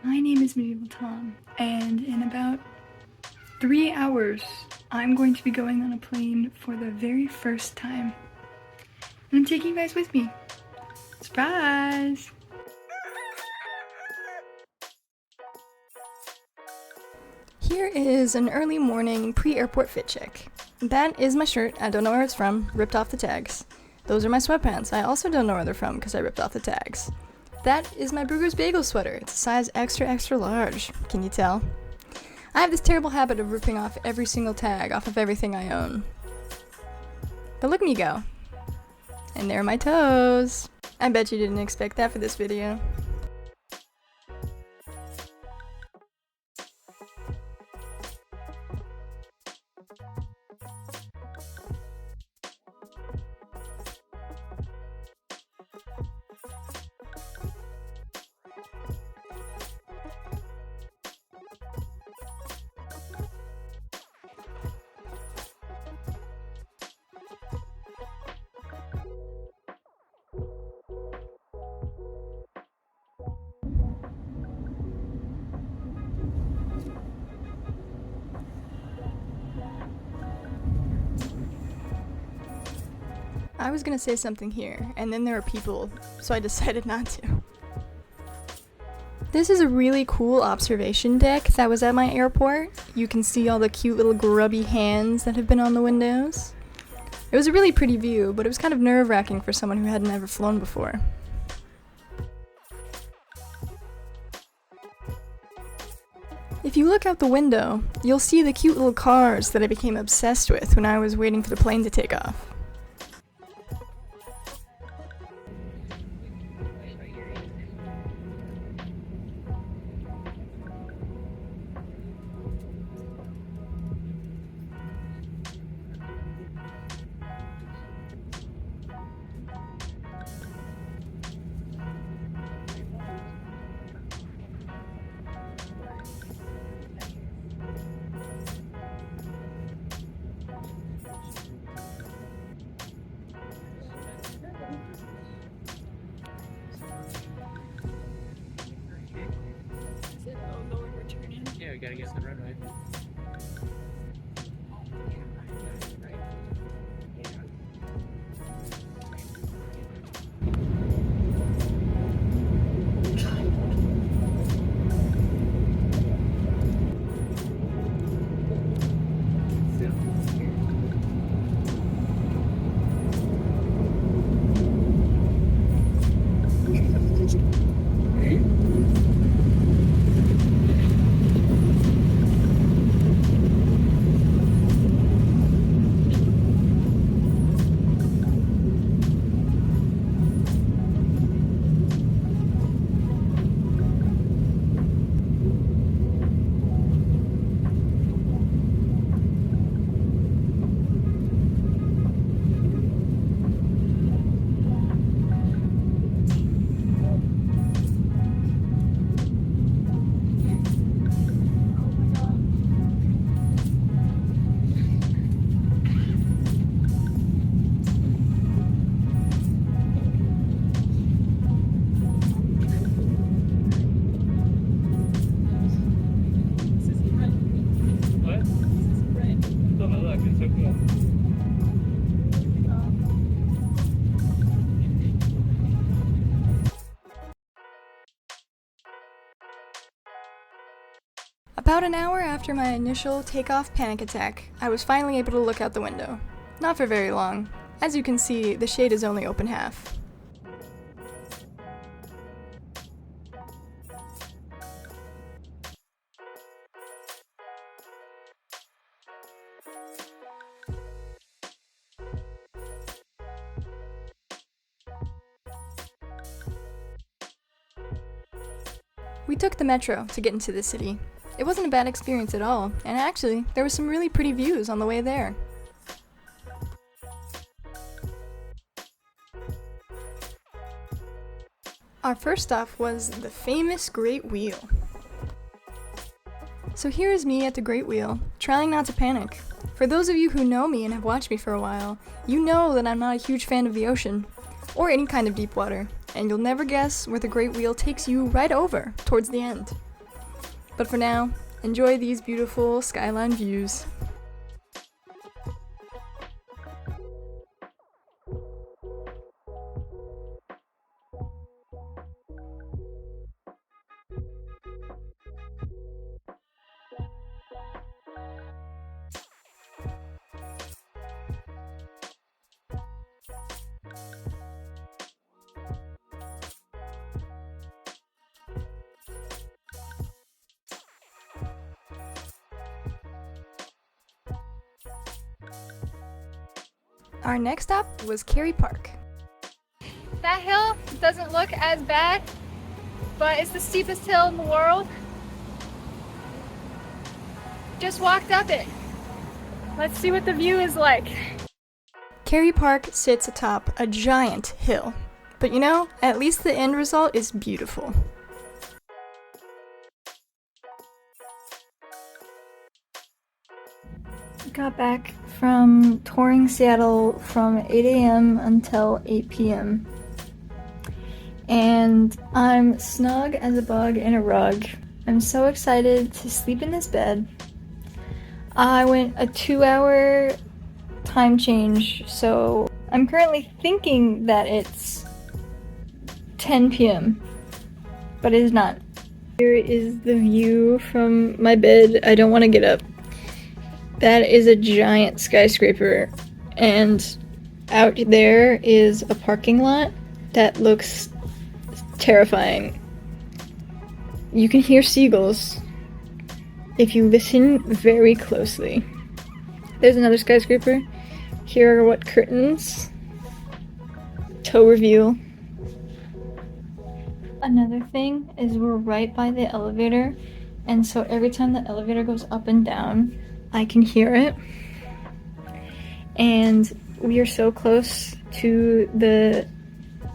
My name is Medieval Tom, and in about 3 hours, I'm going to be going on a plane for the very first time. And I'm taking you guys with me. Surprise! Here is an early morning pre-airport fit check. That is my shirt, I don't know where it's from, ripped off the tags. Those are my sweatpants, I also don't know where they're from because I ripped off the tags. That is my Brugger's Bagel sweater, it's a size extra extra large, can you tell? I have this terrible habit of ripping off every single tag off of everything I own. But look at me go. And there are my toes. I bet you didn't expect that for this video. I was gonna say something here, and then there were people, so I decided not to. This is a really cool observation deck that was at my airport. You can see all the cute little grubby hands that have been on the windows. It was a really pretty view, but it was kind of nerve-wracking for someone who hadn't ever flown before. If you look out the window, you'll see the cute little cars that I became obsessed with when I was waiting for the plane to take off. Yeah, we gotta get to the runway. About an hour after my initial takeoff panic attack, I was finally able to look out the window. Not for very long. As you can see, the shade is only open half. We took the metro to get into the city. It wasn't a bad experience at all, and actually, there were some really pretty views on the way there. Our first stop was the famous Great Wheel. So here is me at the Great Wheel, trying not to panic. For those of you who know me and have watched me for a while, you know that I'm not a huge fan of the ocean, or any kind of deep water, and you'll never guess where the Great Wheel takes you right over, towards the end. But for now, enjoy these beautiful skyline views. Our next stop was Cary Park. That hill doesn't look as bad, but it's the steepest hill in the world. Just walked up it. Let's see what the view is like. Cary Park sits atop a giant hill, but you know, at least the end result is beautiful. Got back from touring Seattle from 8 a.m. until 8 p.m. And I'm snug as a bug in a rug. I'm so excited to sleep in this bed. I went a 2-hour time change, so I'm currently thinking that it's 10 p.m., but it is not. Here is the view from my bed. I don't want to get up. That is a giant skyscraper, and out there is a parking lot that looks terrifying. You can hear seagulls if you listen very closely. There's another skyscraper. Here are what curtains. Toe reveal. Another thing is we're right by the elevator, and so every time the elevator goes up and down, I can hear it. And we are so close to the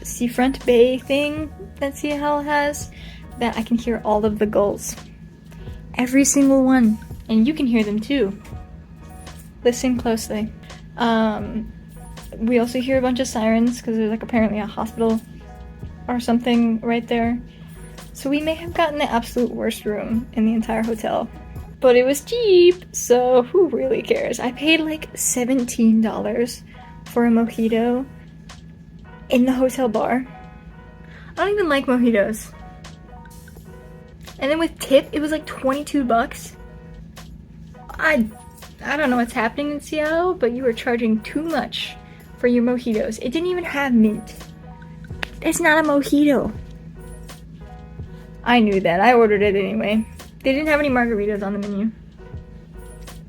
seafront bay thing that Seattle has that I can hear all of the gulls. Every single one. And you can hear them too. Listen closely. We also hear a bunch of sirens because there's like apparently a hospital or something right there. So we may have gotten the absolute worst room in the entire hotel. But it was cheap, so who really cares? I paid like $17 for a mojito in the hotel bar. I don't even like mojitos. And then with tip, it was like 22 bucks. I don't know what's happening in Seattle, but you were charging too much for your mojitos. It didn't even have mint. It's not a mojito. I knew that. I ordered it anyway. They didn't have any margaritas on the menu.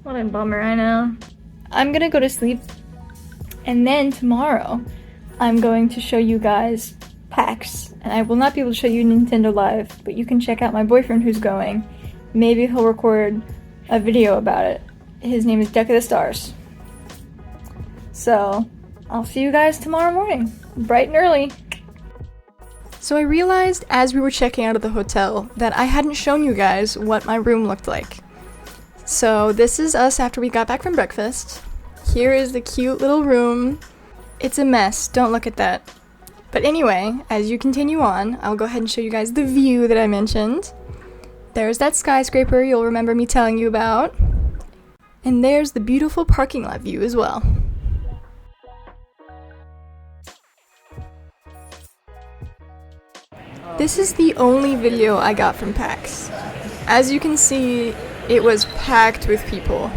What a bummer, I know. I'm gonna go to sleep, and then tomorrow I'm going to show you guys PAX, and I will not be able to show you Nintendo Live, but you can check out my boyfriend who's going. Maybe he'll record a video about it. His name is Deck of the Stars. So, I'll see you guys tomorrow morning, bright and early. So I realized as we were checking out of the hotel that I hadn't shown you guys what my room looked like. So this is us after we got back from breakfast. Here is the cute little room. It's a mess, don't look at that. But anyway, as you continue on, I'll go ahead and show you guys the view that I mentioned. There's that skyscraper you'll remember me telling you about. And there's the beautiful parking lot view as well. This is the only video I got from PAX. As you can see, it was packed with people.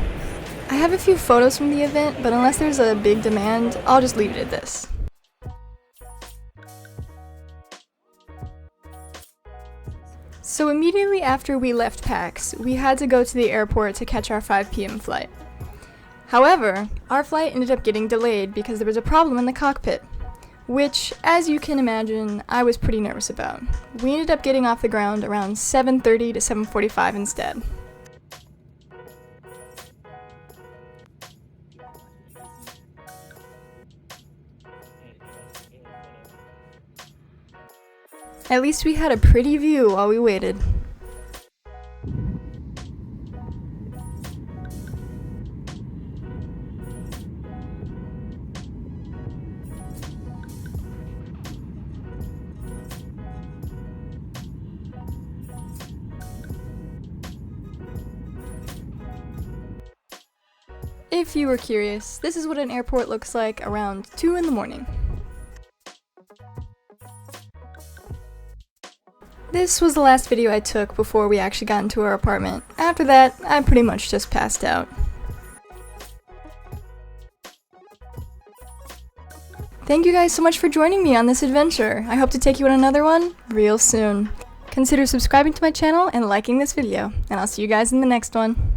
I have a few photos from the event, but unless there's a big demand, I'll just leave it at this. So immediately after we left PAX, we had to go to the airport to catch our 5 p.m. flight. However, our flight ended up getting delayed because there was a problem in the cockpit, which, as you can imagine, I was pretty nervous about. We ended up getting off the ground around 7:30 to 7:45 instead. At least we had a pretty view while we waited. If you were curious, this is what an airport looks like around 2 in the morning. This was the last video I took before we actually got into our apartment. After that, I pretty much just passed out. Thank you guys so much for joining me on this adventure. I hope to take you on another one real soon. Consider subscribing to my channel and liking this video, and I'll see you guys in the next one.